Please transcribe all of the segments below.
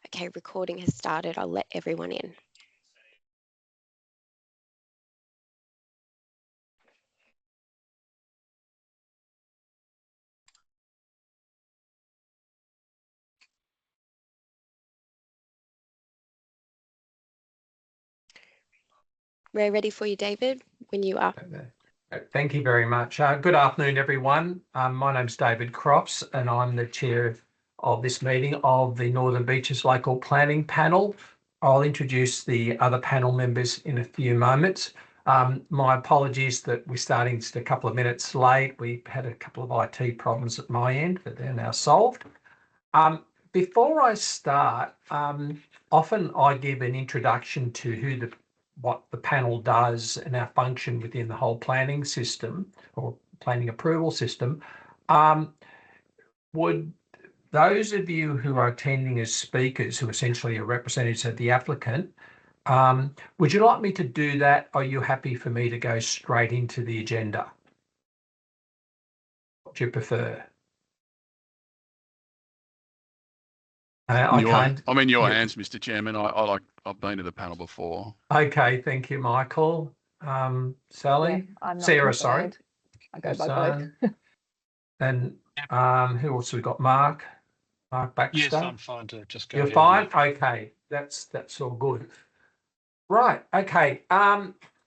Okay, recording has started. I'll let everyone in. We're ready for you, David, when you are. Thank you very much. Good afternoon, everyone. My name's David Crops, and I'm the chair of this meeting of the Northern Beaches Local Planning Panel. I'll introduce the other panel members in a few moments. My apologies that we're starting just a couple of minutes late. We had a couple of IT problems at my end, but they're now solved. Before I start, often I give an introduction to what the panel does and our function within the whole planning system or planning approval system. Would those of you who are attending as speakers, who essentially are representatives of the applicant, would you like me to do that? Or are you happy for me to go straight into the agenda? What do you prefer? I'm in your hands, Mr. Chairman. I've been to the panel before. Okay, thank you, Michael. Sally? Yeah, Sarah, sorry. I go by both. And who else have we got? Mark Baxter? Yes, I'm fine to just go. You're fine? Okay, that's all good. Right, okay.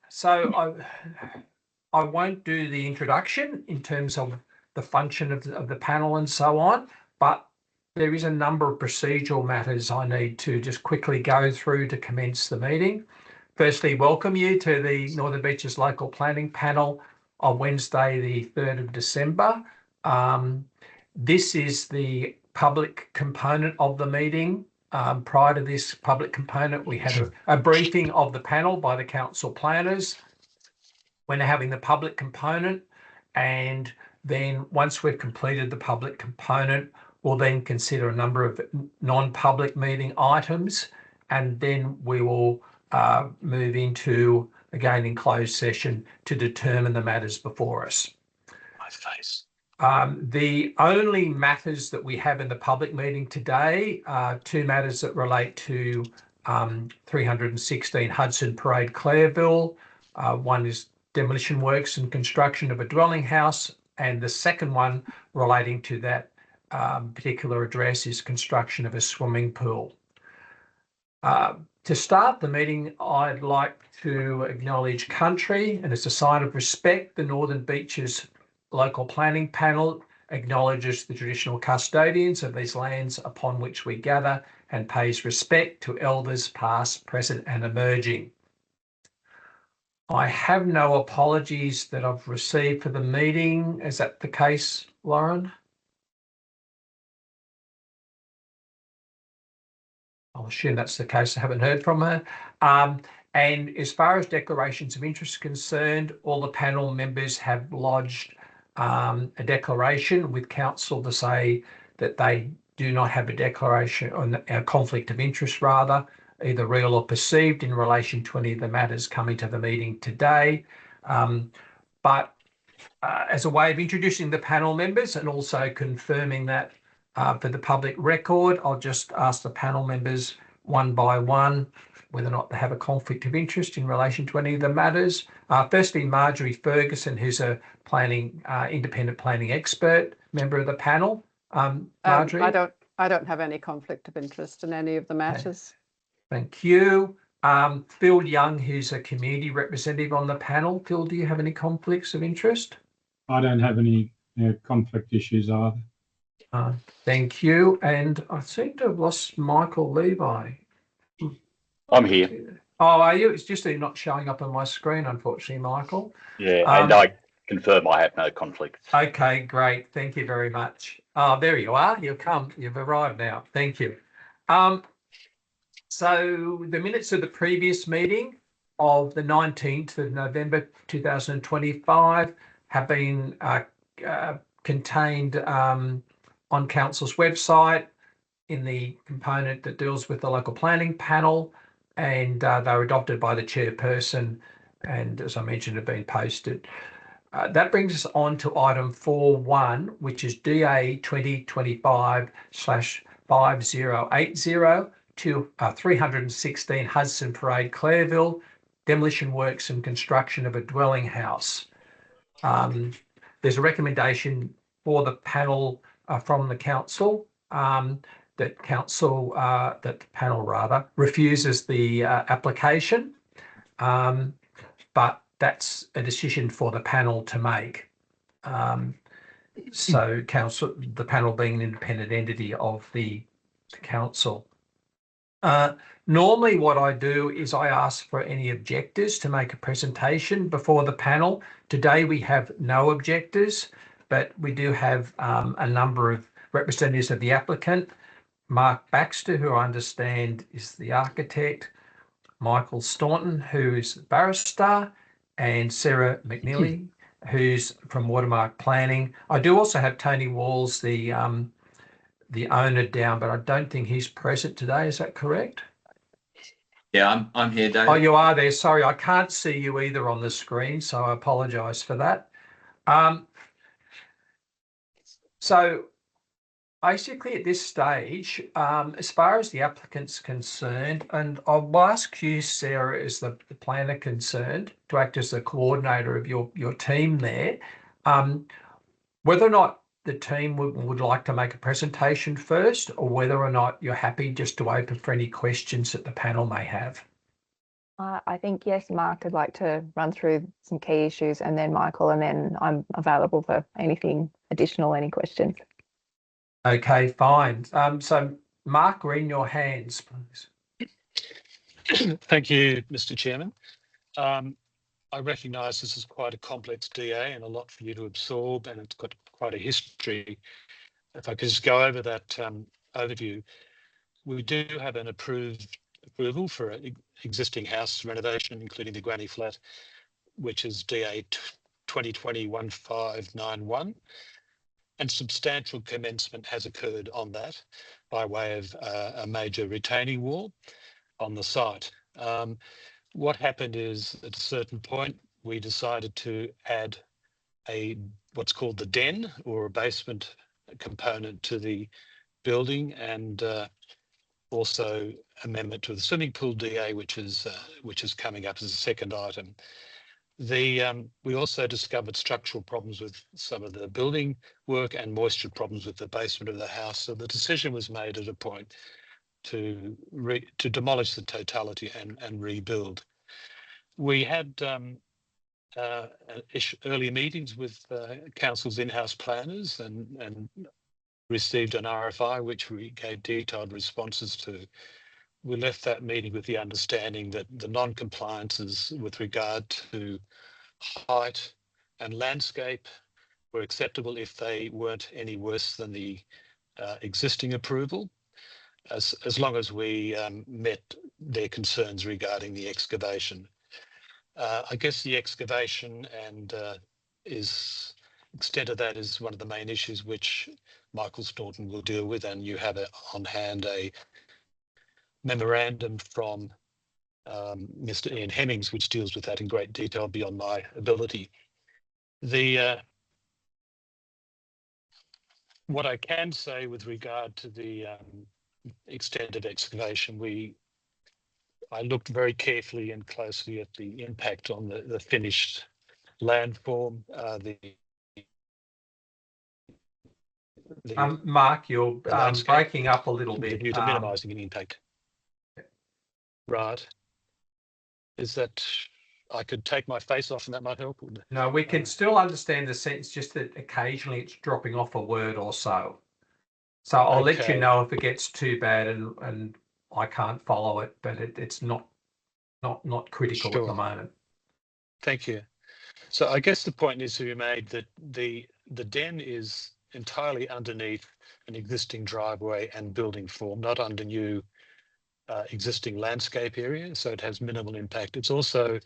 So I won't do the introduction in terms of the function of the panel and so on, but there is a number of procedural matters I need to just quickly go through to commence the meeting. Firstly, welcome you to the Northern Beaches Local Planning Panel on Wednesday, the 3rd of December. This is the public component of the meeting. Prior to this public component, we had a briefing of the panel by the council planners. We're now having the public component, and then once we've completed the public component, we'll then consider a number of non-public meeting items, and then we will move into, again, in closed session to determine the matters before us. My face. The only matters that we have in the public meeting today are two matters that relate to 316 Hudson Parade, Clareville. One is demolition works and construction of a dwelling house, and the second one relating to that particular address is construction of a swimming pool. To start the meeting, I'd like to acknowledge country, and as a sign of respect, the Northern Beaches Local Planning Panel acknowledges the traditional custodians of these lands upon which we gather and pays respect to elders past, present and emerging. I have no apologies that I've received for the meeting. Is that the case, Lauren? I'll assume that's the case. I haven't heard from her. And as far as declarations of interest are concerned, all the panel members have lodged a declaration with council to say that they do not have a declaration on a conflict of interest, rather, either real or perceived, in relation to any of the matters coming to the meeting today. But as a way of introducing the panel members and also confirming that for the public record, I'll just ask the panel members one by one whether or not they have a conflict of interest in relation to any of the matters. Firstly, Marjorie Ferguson, who's a independent planning expert, member of the panel. Marjorie? I don't have any conflict of interest in any of the matters. Okay. Thank you. Phil Young, who's a community representative on the panel. Phil, do you have any conflicts of interest? I don't have any conflict issues either. Thank you. And I seem to have lost Michael Levi. I'm here. Oh, are you? It's just that you're not showing up on my screen, unfortunately, Michael. Yeah, and I confirm I have no conflicts. Okay, great. Thank you very much. Oh, there you are. You've arrived now. Thank you. So the minutes of the previous meeting of the 19th of November 2025 have been contained on council's website in the component that deals with the local planning panel, and they were adopted by the chairperson, and as I mentioned, have been posted. That brings us on to item 4.1, which is DA 2025/5080, 316 Hudson Parade, Clareville, demolition works and construction of a dwelling house. There's a recommendation for the panel from the council that the panel refuses the application, but that's a decision for the panel to make. So the panel being an independent entity of the council. Normally what I do is I ask for any objectors to make a presentation before the panel. Today we have no objectors, but we do have a number of representatives of the applicant. Mark Baxter, who I understand is the architect, Michael Staunton, who is a barrister, and Sarah McNeely, who's from Watermark Planning. I do also have Tony Walls, the owner, down, but I don't think he's present today. Is that correct? Yeah, I'm here, David. Oh, you are there. Sorry, I can't see you either on the screen, so I apologise for that. So basically at this stage, as far as the applicant's concerned, and I'll ask you, Sarah, as the planner concerned, to act as the coordinator of your team there, whether or not the team would like to make a presentation first, or whether or not you're happy just to open for any questions that the panel may have. I think, yes, Mark would like to run through some key issues, and then Michael, and then I'm available for anything additional, any questions. Okay, fine. So Mark, we're in your hands, please. Thank you, Mr. Chairman. I recognise this is quite a complex DA and a lot for you to absorb, and it's got quite a history. If I could just go over that overview, we do have an approval for an existing house renovation, including the granny flat, which is DA 2020-1591, and substantial commencement has occurred on that by way of a major retaining wall on the site. What happened is, at a certain point, we decided to add what's called the den, or a basement component to the building, and also amendment to the swimming pool DA, which is coming up as a second item. We also discovered structural problems with some of the building work and moisture problems with the basement of the house. So the decision was made at a point to demolish the totality and rebuild. We had early meetings with council's in-house planners and received an RFI, which we gave detailed responses to. We left that meeting with the understanding that the non-compliances with regard to height and landscape were acceptable if they weren't any worse than the existing approval, as long as we met their concerns regarding the excavation. I guess the excavation and extent of that is one of the main issues which Michael Staunton will deal with, and you have on hand a memorandum from Mr. Ian Hemmings, which deals with that in great detail beyond my ability. What I can say with regard to the extent of excavation, I looked very carefully and closely at the impact on the finished landform. Mark, you're breaking up a little bit. Due to minimising an impact. Right. Is that I could take my face off and that might help? No, we can still understand the sentence, just that occasionally it's dropping off a word or so. So I'll let you know if it gets too bad and I can't follow it, but it's not critical at the moment. Thank you. So I guess the point needs to be made that the den is entirely underneath an existing driveway and building form, not under new existing landscape area, so it has minimal impact. It's also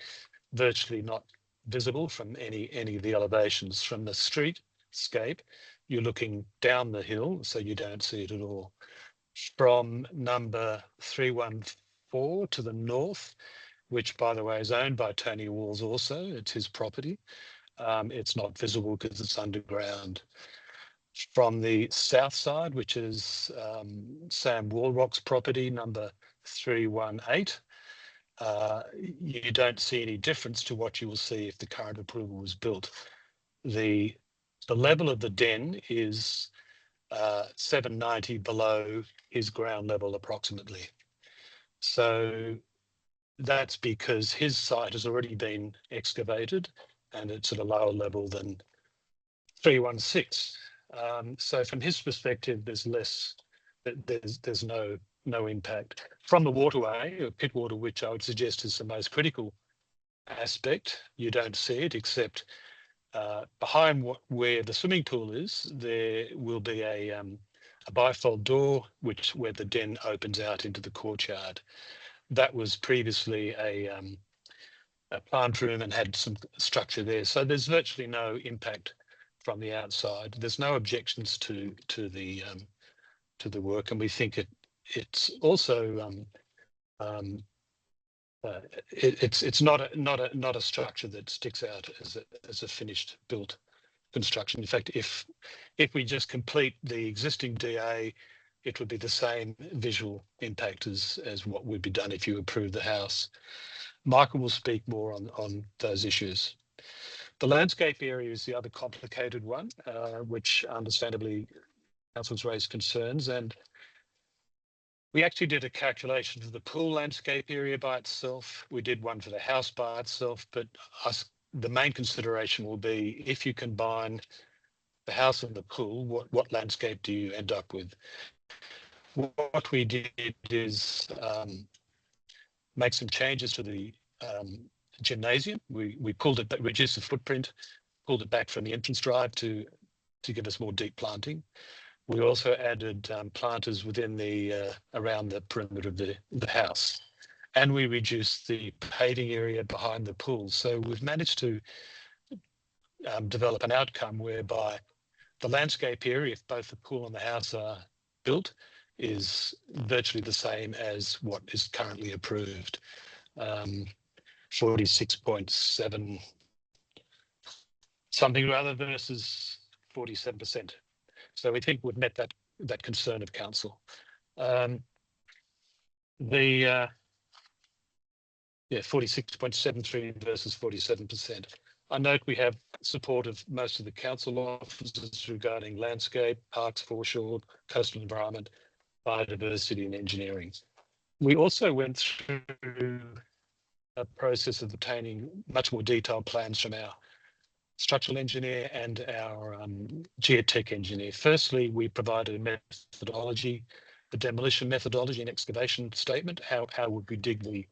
virtually not visible from any of the elevations. From the streetscape, you're looking down the hill, so you don't see it at all. From number 314 to the north, which, by the way, is owned by Tony Walls also, it's his property. It's not visible because it's underground. From the south side, which is Sam Walrock's property, number 318, you don't see any difference to what you will see if the current approval was built. The level of the den is 790 below his ground level approximately. So that's because his site has already been excavated and it's at a lower level than 316. So from his perspective, there's no impact. From the waterway, or pit water, which I would suggest is the most critical aspect, you don't see it except behind where the swimming pool is, there will be a bifold door where the den opens out into the courtyard. That was previously a plant room and had some structure there. So there's virtually no impact from the outside. There's no objections to the work, and we think it's also it's not a structure that sticks out as a finished built construction. In fact, if we just complete the existing DA, it would be the same visual impact as what would be done if you approve the house. Michael will speak more on those issues. The landscape area is the other complicated one, which understandably council's raised concerns, and we actually did a calculation for the pool landscape area by itself. We did one for the house by itself, but the main consideration will be if you combine the house and the pool, what landscape do you end up with? What we did is make some changes to the gymnasium. We pulled it back, reduced the footprint, pulled it back from the entrance drive to give us more deep planting. We also added planters within the around the perimeter of the house, and we reduced the paving area behind the pool. So we've managed to develop an outcome whereby the landscape area, if both the pool and the house are built, is virtually the same as what is currently approved. 46.7 something rather versus 47%. So we think we've met that concern of council. 46.73 versus 47%. I note we have support of most of the council officers regarding landscape, parks, foreshore, coastal environment, biodiversity and engineering. We also went through a process of obtaining much more detailed plans from our structural engineer and our geotech engineer. Firstly, we provided a methodology, the demolition methodology and excavation statement. How would we dig the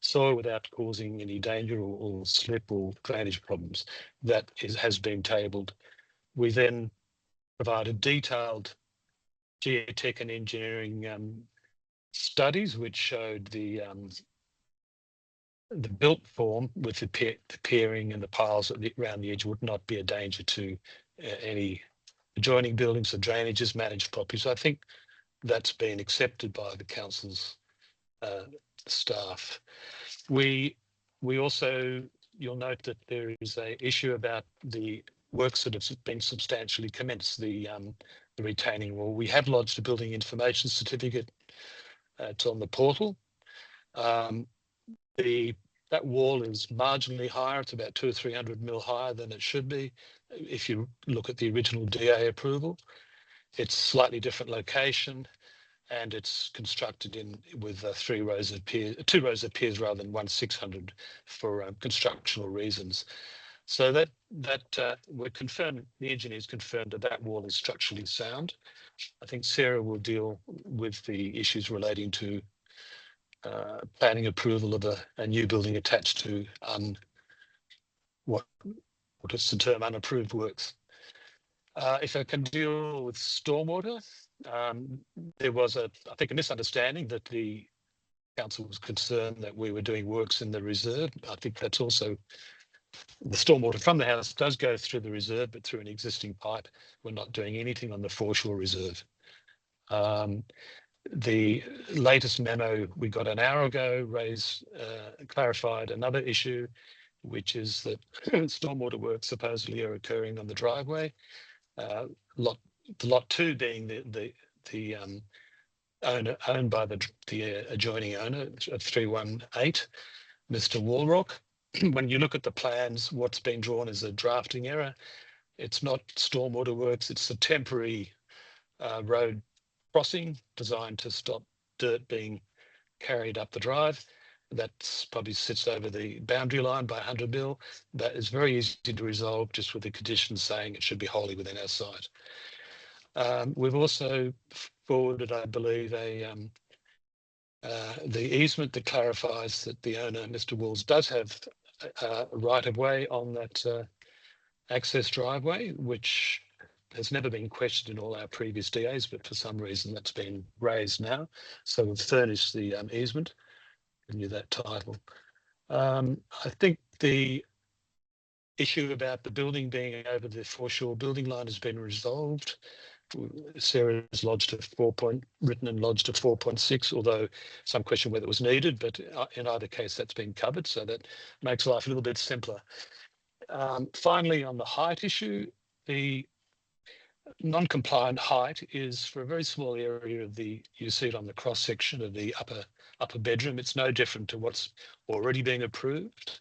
soil without causing any danger or slip or drainage problems? That has been tabled. We then provided detailed geotech and engineering studies which showed the built form with the piering and the piles around the edge would not be a danger to any adjoining buildings. The drainage is managed properly. So I think that's been accepted by the council's staff. We also, you'll note that there is an issue about the works that have been substantially commenced, the retaining wall. We have lodged a building information certificate. It's on the portal. That wall is marginally higher. It's about 200 or 300 mil higher than it should be. If you look at the original DA approval, it's slightly different location, and it's constructed with 2 rows of piers rather than 1/600 for constructional reasons. So that we're confirmed. The engineers confirmed that wall is structurally sound. I think Sarah will deal with the issues relating to planning approval of a new building attached to what is the term, unapproved works. If I can deal with stormwater, there was I think a misunderstanding that the council was concerned that we were doing works in the reserve. I think that's also, the stormwater from the house does go through the reserve, but through an existing pipe. We're not doing anything on the foreshore reserve. The latest memo we got an hour ago clarified another issue, which is that stormwater works supposedly are occurring on the driveway. the lot 2 being the owner owned by the adjoining owner of 318, Mr. Walrock. When you look at the plans, what's been drawn is a drafting error. It's not stormwater works, it's a temporary road crossing designed to stop dirt being carried up the drive. That probably sits over the boundary line by 100 mil. That is very easy to resolve just with the conditions saying it should be wholly within our site. We've also forwarded, I believe, the easement that clarifies that the owner, Mr. Wills, does have a right of way on that access driveway, which has never been questioned in all our previous DAs, but for some reason that's been raised now. So we've furnished the easement, given you that title. I think the issue about the building being over the foreshore building line has been resolved. Sarah has lodged written and lodged a 4.6, although some question whether it was needed, but in either case that's been covered, so that makes life a little bit simpler. Finally, on the height issue, the non-compliant height is for a very small area of you see it on the cross section of the upper bedroom. It's no different to what's already being approved,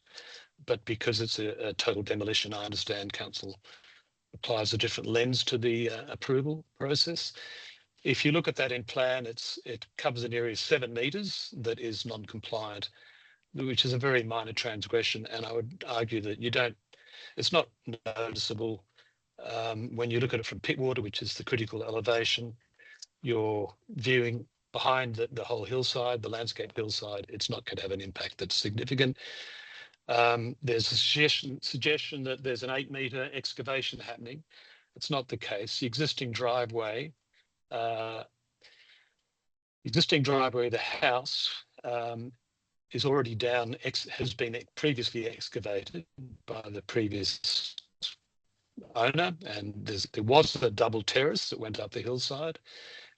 but because it's a total demolition, I understand council applies a different lens to the approval process. If you look at that in plan, it covers an area of 7 metres that is non-compliant, which is a very minor transgression. And I would argue that it's not noticeable when you look at it from pit water, which is the critical elevation. You're viewing behind the whole hillside, the landscape hillside. It's not going to have an impact that's significant. There's a suggestion that there's an 8-metre excavation happening. It's not the case. The existing driveway, the house is already down, has been previously excavated by the previous owner, and there was a double terrace that went up the hillside.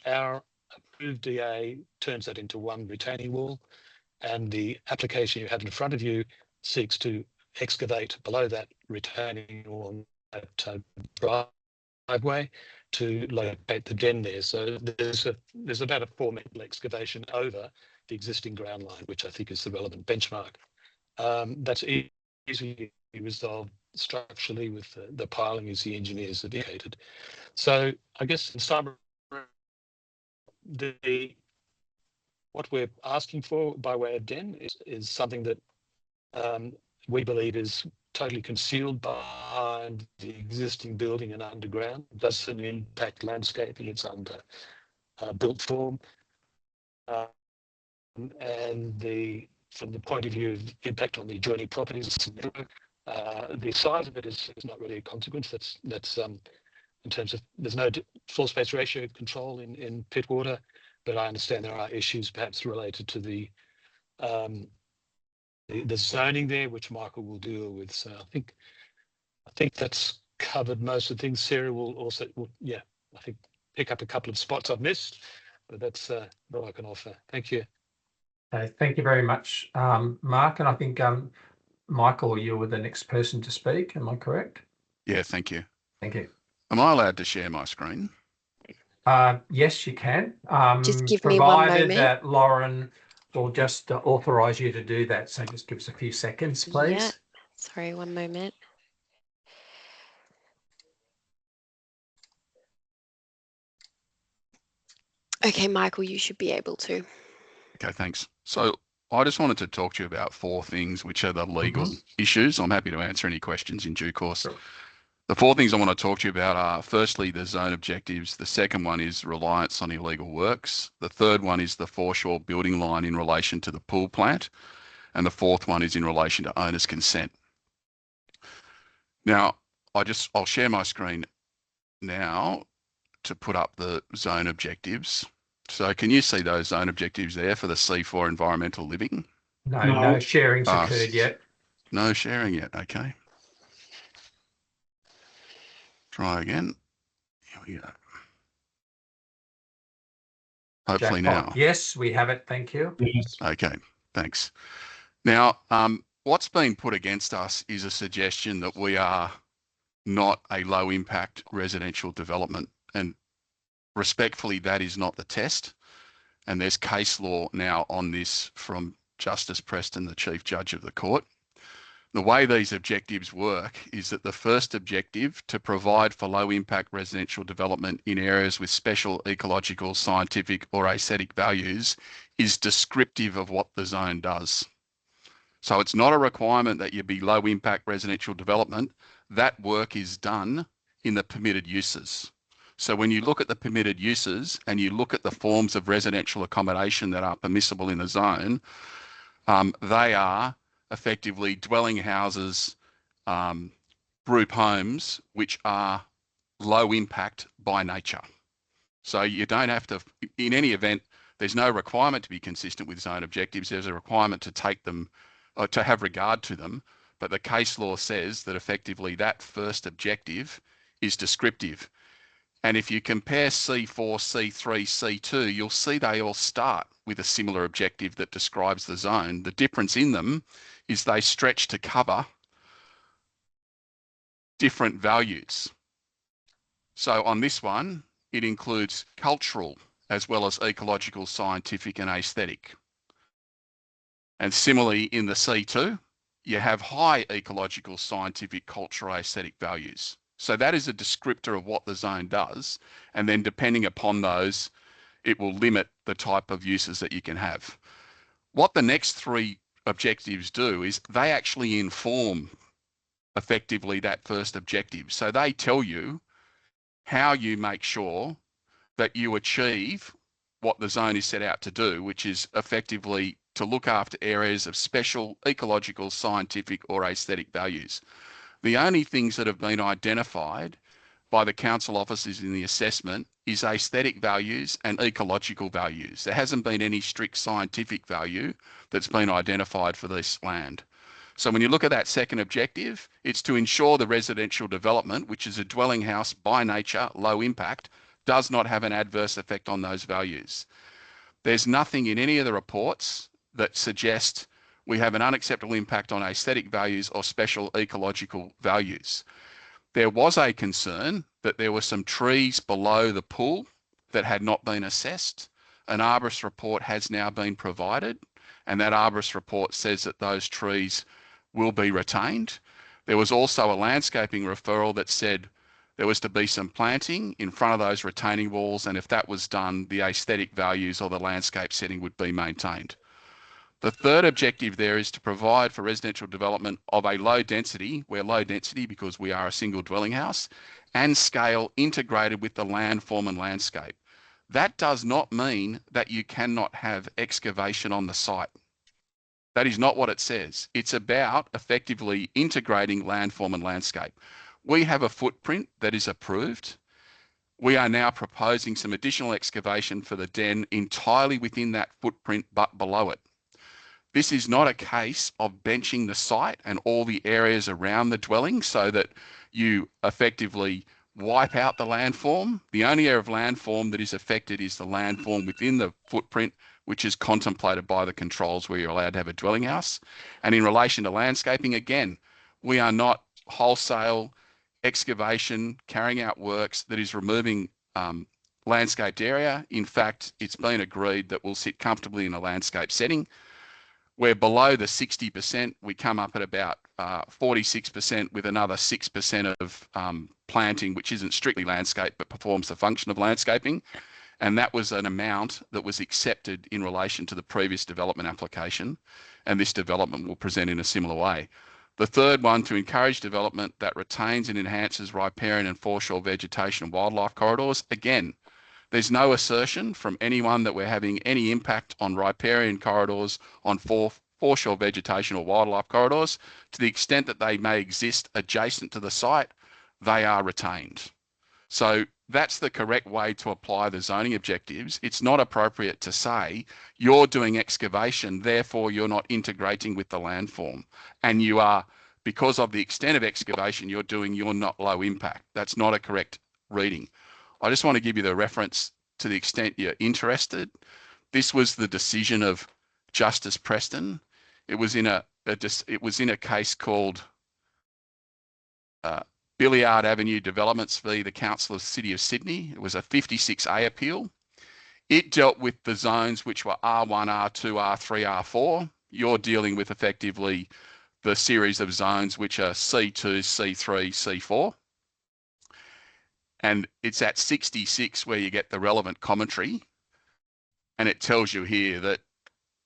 Our approved DA turns that into one retaining wall, and the application you have in front of you seeks to excavate below that retaining wall, that driveway, to locate the den there. So there's about a 4-metre excavation over the existing ground line, which I think is the relevant benchmark. That's easily resolved structurally with the piling, as the engineers have indicated. So I guess in summary, what we're asking for by way of den is something that we believe is totally concealed behind the existing building and underground. It doesn't impact landscaping, it's under built form. And from the point of view of impact on the adjoining properties, the size of it is not really a consequence. That's in terms of, there's no floor space ratio control in pit water, but I understand there are issues perhaps related to the zoning there, which Michael will deal with. So I think that's covered most of the things. Sarah will also, I think pick up a couple of spots I've missed, but that's what I can offer. Thank you. Thank you very much, Mark. And I think Michael, you were the next person to speak. Am I correct? Yeah, thank you. Thank you. Am I allowed to share my screen? Yes, you can. Just give me one provided moment. that Lauren will just authorise you to do that. So just give us a few seconds, please. Yeah. Sorry, one moment. Okay, Michael, you should be able to. Okay, thanks. So I just wanted to talk to you about 4 things, which are the legal issues. I'm happy to answer any questions in due course. Sure. The 4 things I want to talk to you about are, firstly, the zone objectives. The second one is reliance on illegal works. The third one is the foreshore building line in relation to the pool plant. And the fourth one is in relation to owner's consent. Now, I'll share my screen now to put up the zone objectives. So can you see those zone objectives there for the C4 environmental living? No sharing's occurred yet. No sharing yet, okay. Try again. Here we go. Hopefully Jackpot. now. Yes, we have it. Thank you. Yes. Okay, thanks. Now, what's been put against us is a suggestion that we are not a low impact residential development. And Respectfully, that is not the test. And there's case law now on this from Justice Preston, the Chief Judge of the court. The way these objectives work is that the first objective, to provide for low impact residential development in areas with special ecological, scientific or aesthetic values, is descriptive of what the zone does. So it's not a requirement that you be low impact residential development. That work is done in the permitted uses. So when you look at the permitted uses and you look at the forms of residential accommodation that are permissible in the zone, they are effectively dwelling houses, group homes, which are low impact by nature. So you don't have to, in any event, there's no requirement to be consistent with zone objectives. There's a requirement to take them, or to have regard to them. But the case law says that effectively that first objective is descriptive. And if you compare C4, C3, C2, you'll see they all start with a similar objective that describes the zone. The difference in them is they stretch to cover different values. So on this one, it includes cultural as well as ecological, scientific and aesthetic. And similarly in the C2, you have high ecological, scientific, cultural, aesthetic values. So that is a descriptor of what the zone does. And then depending upon those, it will limit the type of uses that you can have. What the next three objectives do is they actually inform effectively that first objective. So they tell you how you make sure that you achieve what the zone is set out to do, which is effectively to look after areas of special ecological, scientific or aesthetic values. The only things that have been identified by the council officers in the assessment is aesthetic values and ecological values. There hasn't been any strict scientific value that's been identified for this land. So when you look at that second objective, it's to ensure the residential development, which is a dwelling house by nature, low impact, does not have an adverse effect on those values. There's nothing in any of the reports that suggest we have an unacceptable impact on aesthetic values or special ecological values. There was a concern that there were some trees below the pool that had not been assessed. An arborist report has now been provided, and that arborist report says that those trees will be retained. There was also a landscaping referral that said there was to be some planting in front of those retaining walls, and if that was done, the aesthetic values or the landscape setting would be maintained. The third objective there is to provide for residential development of a low density, we're low density because we are a single dwelling house, and scale integrated with the landform and landscape. That does not mean that you cannot have excavation on the site. That is not what it says. It's about effectively integrating landform and landscape. We have a footprint that is approved. We are now proposing some additional excavation for the den entirely within that footprint but below it. This is not a case of benching the site and all the areas around the dwelling so that you effectively wipe out the landform. The only area of landform that is affected is the landform within the footprint, which is contemplated by the controls where you're allowed to have a dwelling house. And in relation to landscaping, again, we are not wholesale excavation, carrying out works that is removing landscaped area. In fact, it's been agreed that we'll sit comfortably in a landscape setting. We're below the 60%. We come up at about 46% with another 6% of planting, which isn't strictly landscape, but performs the function of landscaping. And that was an amount that was accepted in relation to the previous development application. And this development will present in a similar way. The third one, to encourage development that retains and enhances riparian and foreshore vegetation and wildlife corridors. Again, there's no assertion from anyone that we're having any impact on riparian corridors, on foreshore vegetation or wildlife corridors. To the extent that they may exist adjacent to the site, they are retained. So that's the correct way to apply the zoning objectives. It's not appropriate to say you're doing excavation, therefore you're not integrating with the landform. And you are, because of the extent of excavation you're doing, you're not low impact. That's not a correct reading. I just want to give you the reference to the extent you're interested. This was the decision of Justice Preston. It was in a case called Billiard Avenue Developments v. the Council of the City of Sydney. It was a 56A appeal. It dealt with the zones which were R1, R2, R3, R4. You're dealing with effectively the series of zones which are C2, C3, C4. And it's at 66 where you get the relevant commentary. And it tells you here that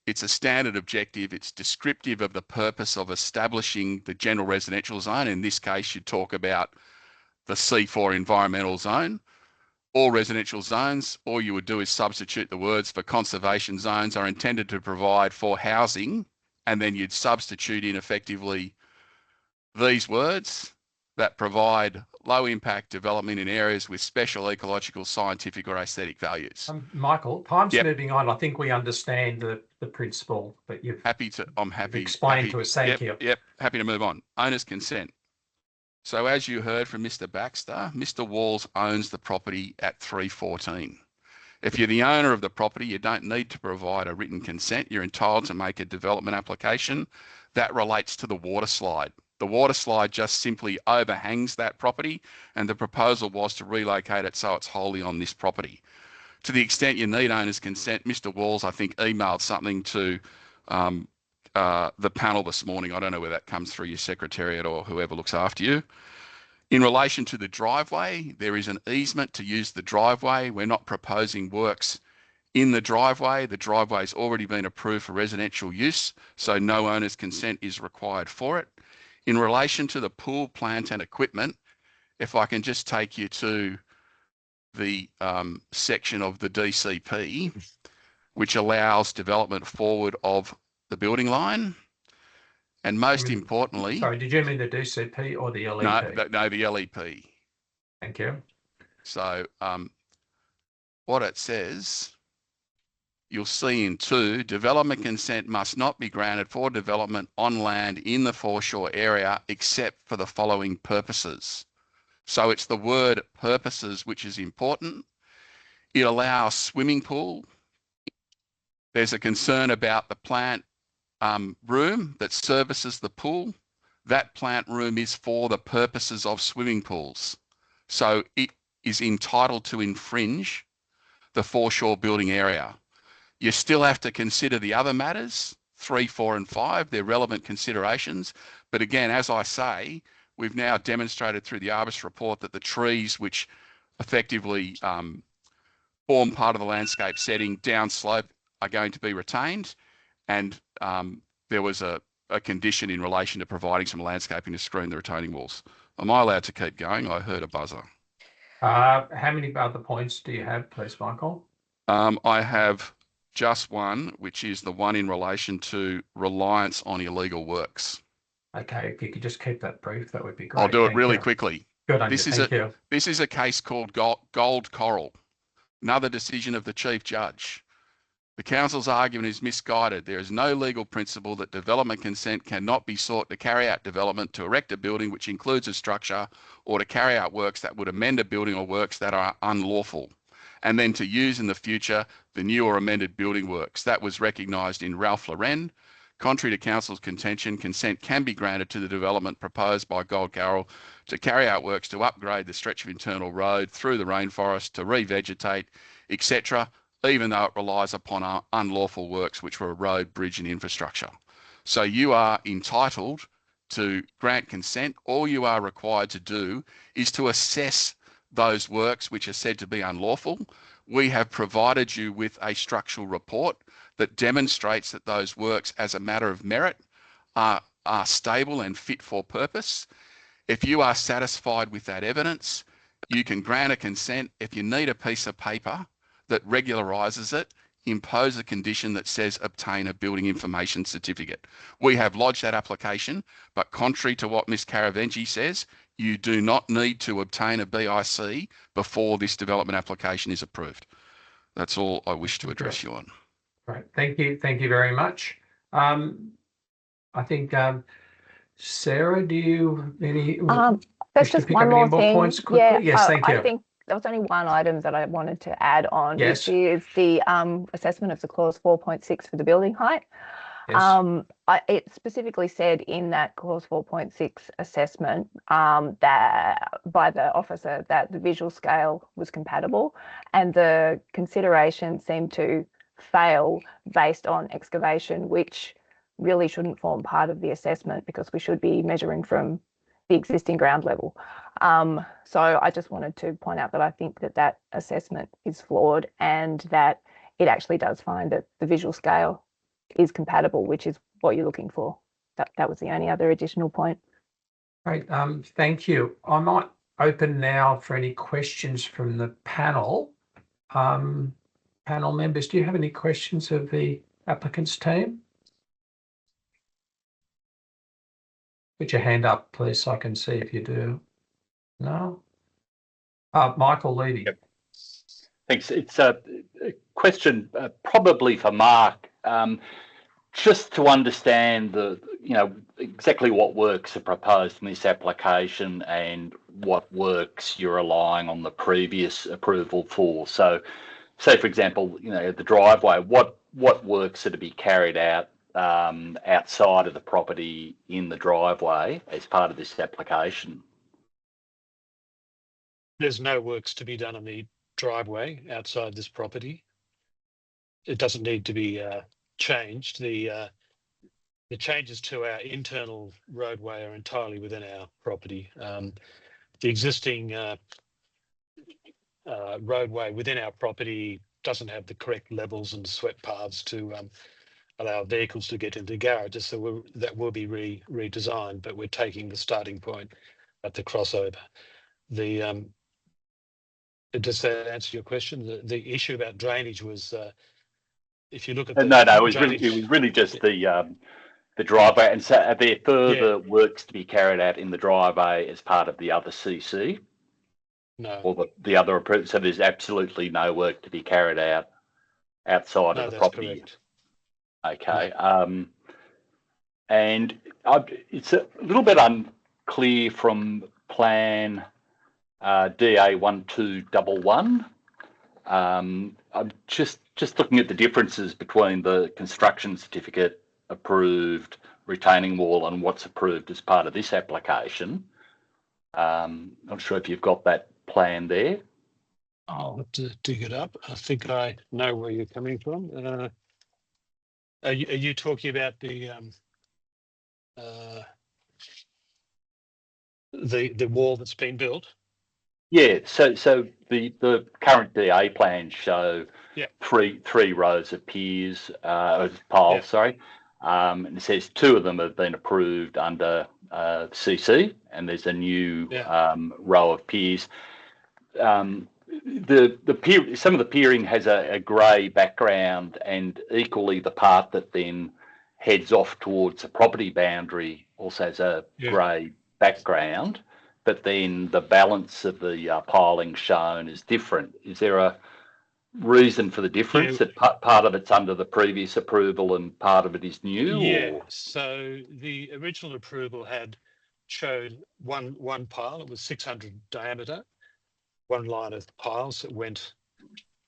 it's a standard objective. It's descriptive of the purpose of establishing the general residential zone. In this case, you talk about the C4 environmental zone. All residential zones, all you would do is substitute the words for conservation zones are intended to provide for housing, and then you'd substitute in effectively these words that provide low impact development in areas with special ecological, scientific or aesthetic values. Michael, time's Yep. moving on. I think we understand the principle that you've I'm happy. explained to us. Thank you. Yep, happy to move on. Owner's consent. So as you heard from Mr. Baxter, Mr. Walls owns the property at 314. If you're the owner of the property, you don't need to provide a written consent. You're entitled to make a development application. That relates to the water slide. The water slide just simply overhangs that property, and the proposal was to relocate it so it's wholly on this property. To the extent you need owner's consent, Mr. Walls, I think, emailed something to the panel this morning. I don't know whether that comes through your secretariat or whoever looks after you. In relation to the driveway, there is an easement to use the driveway. We're not proposing works in the driveway. The driveway's already been approved for residential use, so no owner's consent is required for it. In relation to the pool, plant and equipment, if I can just take you to the section of the DCP, which allows development forward of the building line. And most importantly... Sorry, did you mean the DCP or the LEP? No, the LEP. Thank you. So what it says, you'll see in 2, development consent must not be granted for development on land in the foreshore area except for the following purposes. So it's the word purposes which is important. It allows swimming pool. There's a concern about the plant room that services the pool. That plant room is for the purposes of swimming pools. So it is entitled to infringe the foreshore building area. You still have to consider the other matters, 3, 4 and 5, they're relevant considerations. But again, as I say, we've now demonstrated through the Arbus report that the trees which effectively form part of the landscape setting downslope are going to be retained. And there was a condition in relation to providing some landscaping to screen the retaining walls. Am I allowed to keep going? I heard a buzzer. How many other points do you have, please, Michael? I have just one, which is the one in relation to reliance on illegal works. Okay, if you could just keep that brief, that would be great. I'll do it really quickly. Good on you. Thank you. This is a case called Gold Coral, another decision of the Chief Judge. The council's argument is misguided. There is no legal principle that development consent cannot be sought to carry out development, to erect a building which includes a structure, or to carry out works that would amend a building or works that are unlawful, and then to use in the future the new or amended building works. That was recognised in Ralph Lauren. Contrary to council's contention, consent can be granted to the development proposed by Gold Coral to carry out works to upgrade the stretch of internal road through the rainforest, to revegetate, etc., even though it relies upon unlawful works which were road, bridge and infrastructure. So you are entitled to grant consent. All you are required to do is to assess those works which are said to be unlawful. We have provided you with a structural report that demonstrates that those works, as a matter of merit, are stable and fit for purpose. If you are satisfied with that evidence, you can grant a consent. If you need a piece of paper that regularises it, impose a condition that says obtain a building information certificate. We have lodged that application, but contrary to what Ms. Caraveggi says, you do not need to obtain a BIC before this development application is approved. That's all I wish to address you on. Right. Thank you. Thank you very much. I think, Sarah, do you there's just one more thing. Points quickly? Yeah, yes, thank you. I think there was only one item that I wanted to add on, yes. which is the assessment of the clause 4.6 for the building height. Yes. it specifically said in that clause 4.6 assessment that by the officer that the visual scale was compatible, and the consideration seemed to fail based on excavation, which really shouldn't form part of the assessment because we should be measuring from the existing ground level. So I just wanted to point out that I think that that assessment is flawed and that it actually does find that the visual scale is compatible, which is what you're looking for. That was the only other additional point. Great. Thank you. I might open now for any questions from the panel. Panel members, do you have any questions of the applicant's team? Put your hand up, please, so I can see if you do. No? Michael Levy. Yep. Thanks. It's a question probably for Mark, just to understand exactly what works are proposed in this application and what works you're relying on the previous approval for. So, say for example, the driveway, what works are to be carried out outside of the property in the driveway as part of this application? There's no works to be done on the driveway outside this property. It doesn't need to be changed. The changes to our internal roadway are entirely within our property. The existing roadway within our property doesn't have the correct levels and swept paths to allow vehicles to get into garages, so that will be redesigned, but we're taking the starting point at the crossover. Does that answer your question? The issue about drainage was, if you look at the No, it was drainage, really just the driveway. And so, are there further works to be carried out in the driveway as part of the other CC? No. Or the other approach? So there's absolutely no work to be carried out outside of the property. Correct. Okay. And it's a little bit unclear from plan DA 1211. I'm just looking at the differences between the construction certificate approved retaining wall and what's approved as part of this application. Not sure if you've got that plan there. I'll have to dig it up. I think I know where you're coming from. Are you talking about the wall that's been built? Yeah. So the current DA plans show three rows of piers, piles. Sorry, and it says 2 of them have been approved under CC, and there's a new row of piers. The pier, some of the piering has a grey background, and equally the part that then heads off towards the property boundary also has a grey background, but then the balance of the piling shown is different. Is there a reason for the difference, that part of it's under the previous approval and part of it is new? Yeah, so the original approval showed one pile. It was 600 diameter, one line of piles that went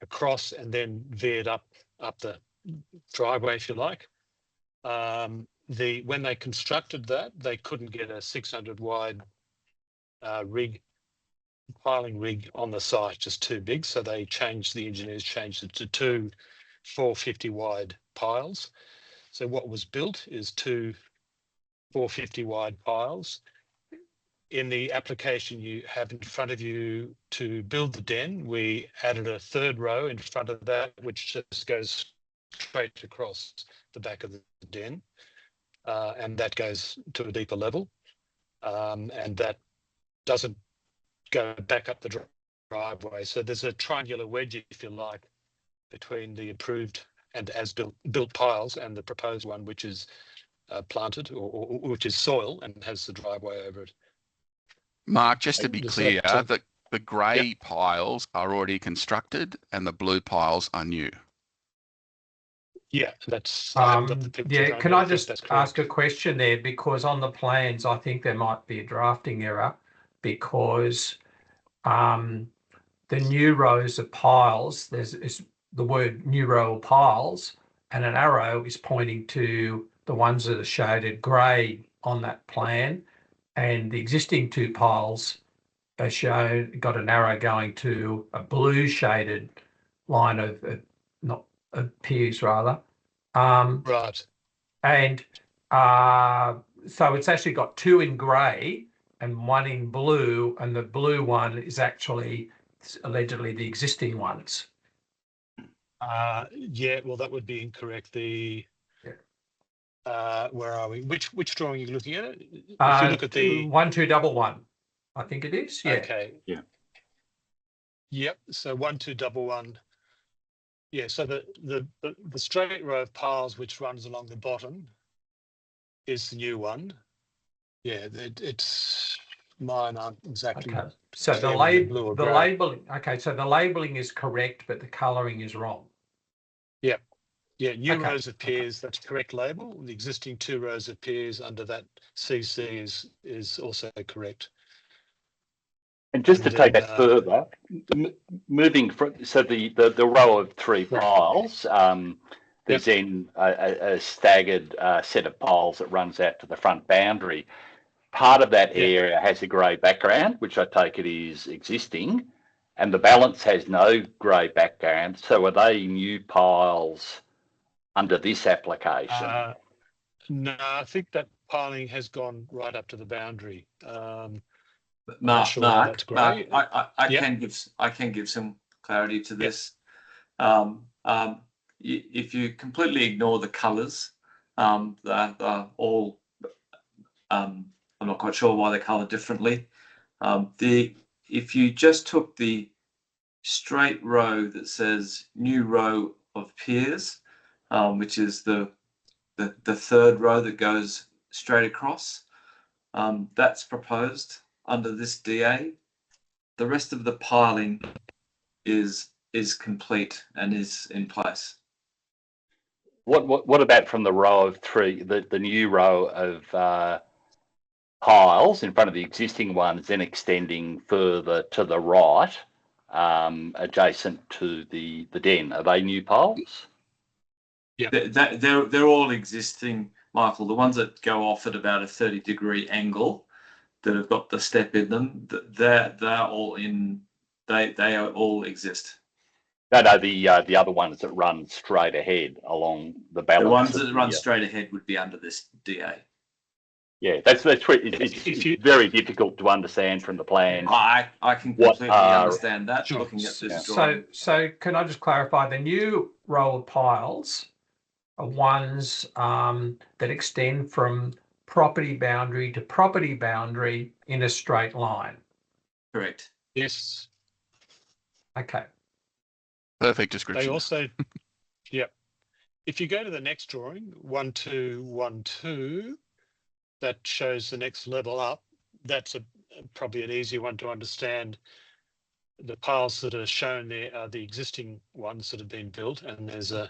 across and then veered up the driveway, if you like. When they constructed that, they couldn't get a 600 wide piling rig on the site, just too big. So the engineers changed it to 2 450 wide piles. So what was built is 2 450 wide piles. In the application you have in front of you to build the den, we added a 3rd row in front of that, which just goes straight across the back of the den. And that goes to a deeper level. And that doesn't go back up the driveway. So there's a triangular wedge, if you like, between the approved and as built piles and the proposed one, which is planted or which is soil and has the driveway over it. Mark, just to be clear, the grey piles are already constructed and the blue piles are new. Yeah, that's can I just ask a question there? Because on the plans, I think there might be a drafting error, because the new rows of piles, there's the word new row of piles, and an arrow is pointing to the ones that are shaded grey on that plan, and the existing 2 piles are shown, got an arrow going to a blue shaded line of not of piers rather. Right. And so it's actually got 2 in grey and 1 in blue, and the blue one is actually allegedly the existing ones. Yeah, well, that would be incorrect. The where are we? Which drawing are you looking at? If you look at the 1211, I think it is. Yeah. Okay. Yeah. Yep. So 1211. Yeah. So the straight row of piles which runs along the bottom is the new one. Yeah. It's mine aren't exactly. Okay. So the labeling. Okay. So the labeling is correct, but the colouring is wrong. Yep. Yeah, new Okay, rows of piers, that's correct label. The existing 2 rows of piers under that CC is also correct. And just to And take then, that further, moving from, so the row of 3 piles, there's then a staggered set of piles that runs out to the front boundary. Part of that area has a grey background, which I take it is existing, and the balance has no grey background. So are they new piles under this application? No, I think that piling has gone right up to the boundary. Mark, sure that's Mark, great. I can give some clarity to this. If you completely ignore the colours, they're all. I'm not quite sure why they're coloured differently. If you just took the straight row that says new row of piers, which is the 3rd row that goes straight across, that's proposed under this DA. The rest of the piling is complete and is in place. What about from the row of 3, the new row of piles in front of the existing ones, then extending further to the right, adjacent to the den? Are they new piles? Yeah, they're all existing, Michael. The ones that go off at about a 30-degree angle that have got the step in them, they're all in. They all exist. No, the other ones that run straight ahead along the balance. The ones that run straight ahead would be under this DA. Yeah, that's it's very difficult to understand from the plan. I can completely understand that. Sure. Looking at this drawing. So can I just clarify? The new row of piles are ones that extend from property boundary to property boundary in a straight line. Correct. yes. Okay. Perfect They description. also, if you go to the next drawing, 1212, that shows the next level up. That's probably an easy one to understand. The piles that are shown there are the existing ones that have been built, and there's a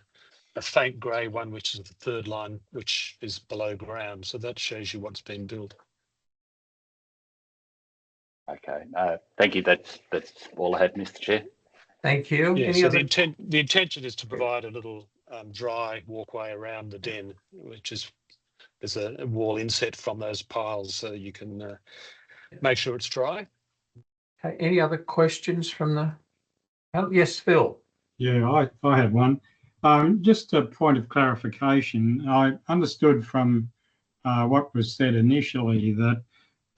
faint grey one, which is the 3rd line, which is below ground. So that shows you what's been built. Okay. Thank you. That's all I had, Mr. Chair. Thank you. Yeah, Any so other? the intention is to provide a little dry walkway around the den, which is there's a wall inset from those piles, so you can make sure it's dry. Okay. Any other questions from the? Oh, yes, Phil. Yeah, I have one. Just a point of clarification. I understood from what was said initially that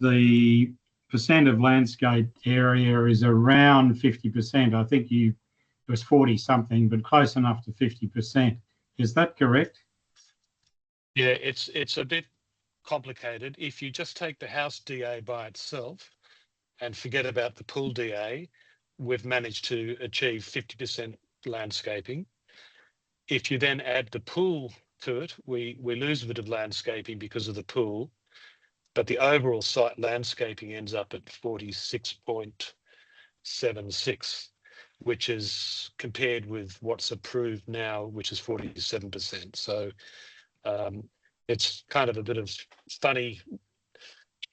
the percent of landscape area is around 50%. I think it was 40 something, but close enough to 50%. Is that correct? Yeah, it's a bit complicated. If you just take the house DA by itself and forget about the pool DA, we've managed to achieve 50% landscaping. If you then add the pool to it, we lose a bit of landscaping because of the pool, but the overall site landscaping ends up at 46.76, which is compared with what's approved now, which is 47%. So it's kind of a bit of funny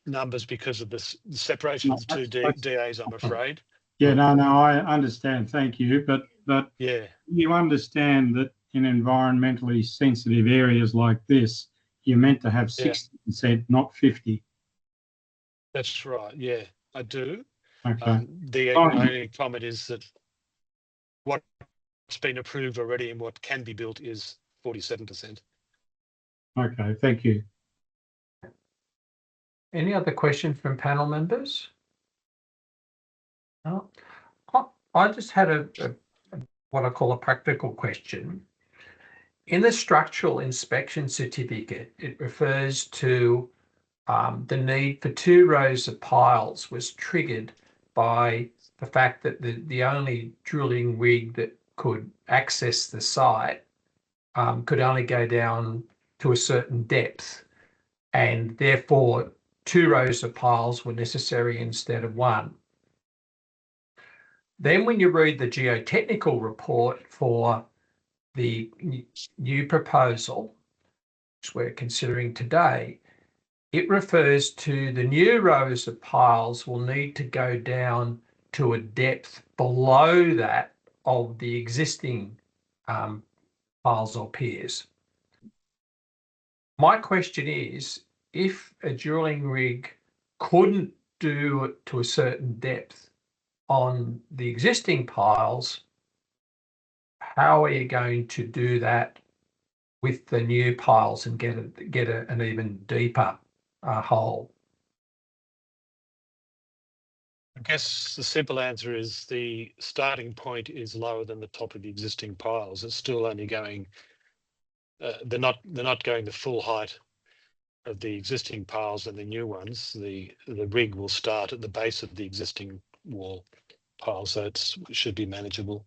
numbers because of this separation of the 2 DAs, I'm afraid. Yeah, no, I understand. Thank you. But yeah, you understand that in environmentally sensitive areas like this, you're meant to have Yeah. 60%, not 50. That's right. Yeah, I do. Okay. The Fine. only comment is that what's been approved already and what can be built is 47%. Okay, thank you. Any other questions from panel members? No. I just had a what I call a practical question. In the structural inspection certificate, it refers to the need for 2 rows of piles was triggered by the fact that the only drilling rig that could access the site could only go down to a certain depth, and therefore 2 rows of piles were necessary instead of 1. Then when you read the geotechnical report for the new proposal, which we're considering today, it refers to the new rows of piles will need to go down to a depth below that of the existing piles or piers. My question is, if a drilling rig couldn't do it to a certain depth on the existing piles, how are you going to do that with the new piles and get an even deeper hole? I guess the simple answer is the starting point is lower than the top of the existing piles. It's still only going. They're not going the full height of the existing piles and the new ones. The rig will start at the base of the existing wall pile, so it should be manageable.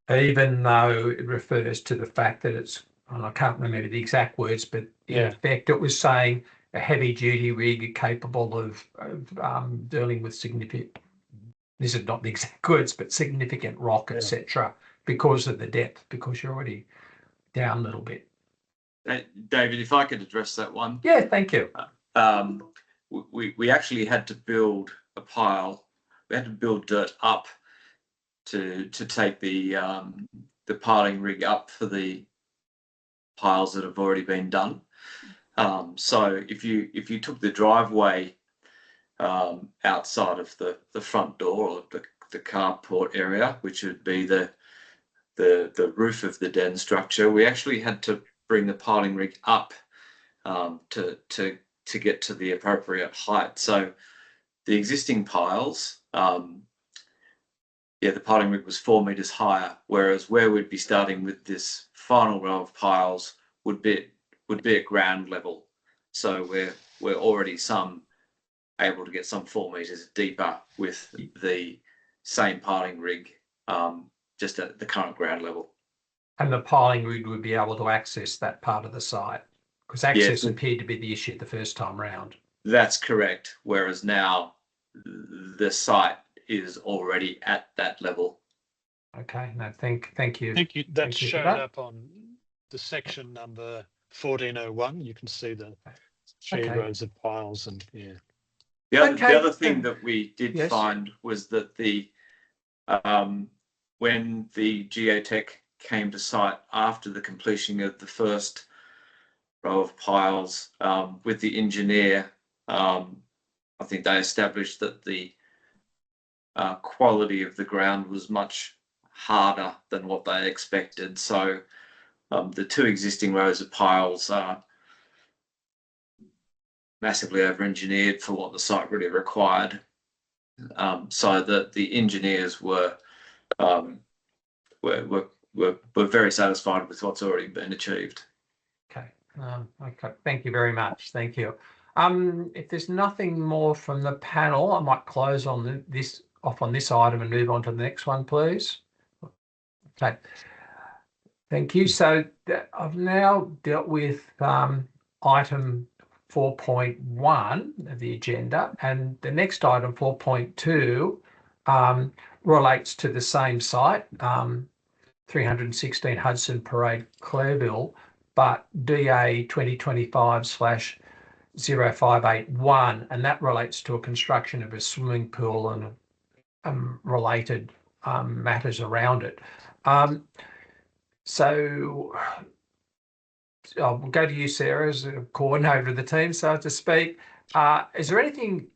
Even though it refers to the fact that it's, and I can't remember the exact words, but in effect it was saying a heavy duty rig capable of dealing with significant, this is not the exact words, but significant rock, etc., because of the depth, because you're already down a little bit. David, if I could address that one. Yeah, thank you. We actually had to build a pile. We had to build dirt up to take the piling rig up for the piles that have already been done. So if you took the driveway outside of the front door or the carport area, which would be the roof of the den structure, we actually had to bring the piling rig up to get to the appropriate height. So the existing piles, the piling rig was 4 meters higher, whereas where we'd be starting with this final row of piles would be at ground level. So we're already able to get some 4 meters deeper with the same piling rig, just at the current ground level. And the piling rig would be able to access that part of the site, because access appeared to be the issue the first time round. That's correct. Whereas now the site is already at that level. Okay, no, thank you. That's shown up on the section number 1401. You can see the 3 rows of piles, and The other thing that we did find was that when the geotech came to site after the completion of the first row of piles, with the engineer, I think they established that the quality of the ground was much harder than what they expected. So the 2 existing rows of piles are massively over-engineered for what the site really required. So that the engineers were very satisfied with what's already been achieved. Okay. Okay. Thank you very much. Thank you. If there's nothing more from the panel, I might close on this item and move on to the next one, please. Okay. Thank you. So I've now dealt with item 4.1 of the agenda, and the next item, 4.2, relates to the same site, 316 Hudson Parade, Clairville, but DA 2025/0581, and that relates to a construction of a swimming pool and related matters around it. So we'll go to you, Sarah, as a coordinator of the team, so to speak. Is there anything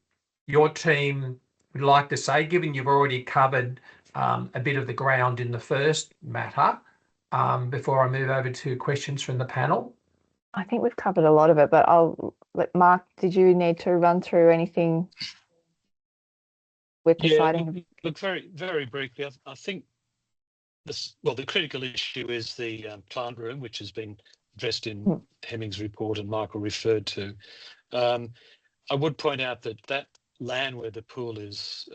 your team would like to say, given you've already covered a bit of the ground in the first matter, before I move over to questions from the panel? I think we've covered a lot of it, but I'll let Mark, did you need to run through anything with the siting? Look, very, very briefly, I think the critical issue is the plant room, which has been addressed in Hemming's report and Michael referred to. I would point out that land where the pool is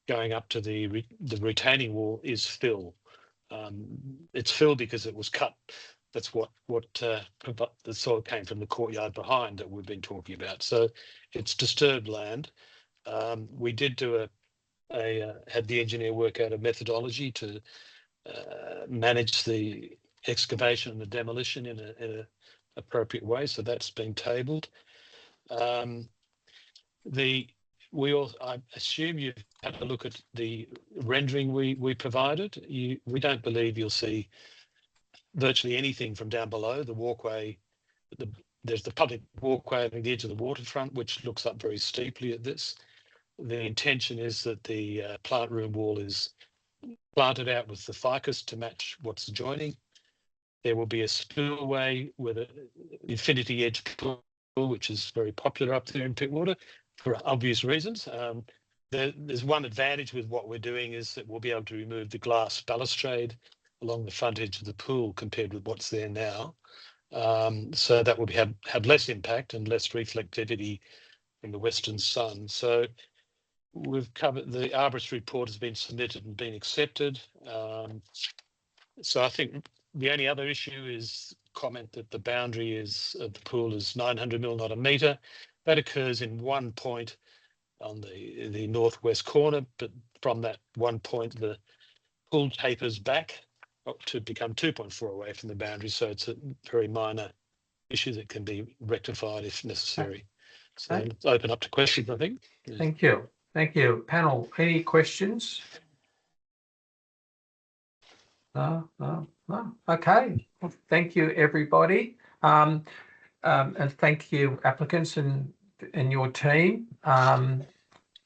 going up to the retaining wall is fill. It's fill because it was cut. That's what the soil came from the courtyard behind that we've been talking about. So it's disturbed land. We did do had the engineer work out a methodology to manage the excavation and the demolition in a appropriate way. So that's been tabled. I assume you've had a look at the rendering we provided. We don't believe you'll see virtually anything from down below the walkway. There's the public walkway at the edge of the waterfront, which looks up very steeply at this. The intention is that the plant room wall is planted out with the ficus to match what's adjoining. There will be a spillway with an infinity edge pool, which is very popular up there in Pittwater for obvious reasons. There's one advantage with what we're doing is that we'll be able to remove the glass balustrade along the front edge of the pool compared with what's there now. So that will have less impact and less reflectivity from the western sun. So we've covered, the arborist report has been submitted and been accepted. So I think the only other issue is comment that the boundary of the pool is 900 mil, not a metre. That occurs in one point on the northwest corner, but from that one point, the pool tapers back to become 2.4 away from the boundary. So it's a very minor issue that can be rectified if necessary. So let's open up to questions, I think. Thank you. Thank you. Panel, any questions? No. Okay. Well, thank you, everybody. And thank you, applicants and your team,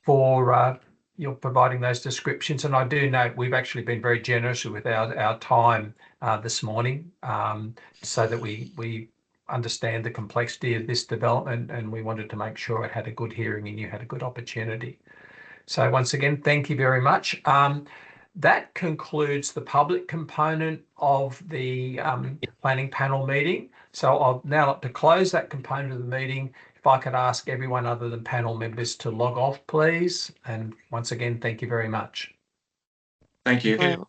for your providing those descriptions. And I do note we've actually been very generous with our time this morning, so that we understand the complexity of this development, and we wanted to make sure it had a good hearing and you had a good opportunity. So once again, thank you very much. That concludes the public component of the planning panel meeting. So I'll now like to close that component of the meeting. If I could ask everyone other than panel members to log off, please. And once again, thank you very much. Thank you. Well,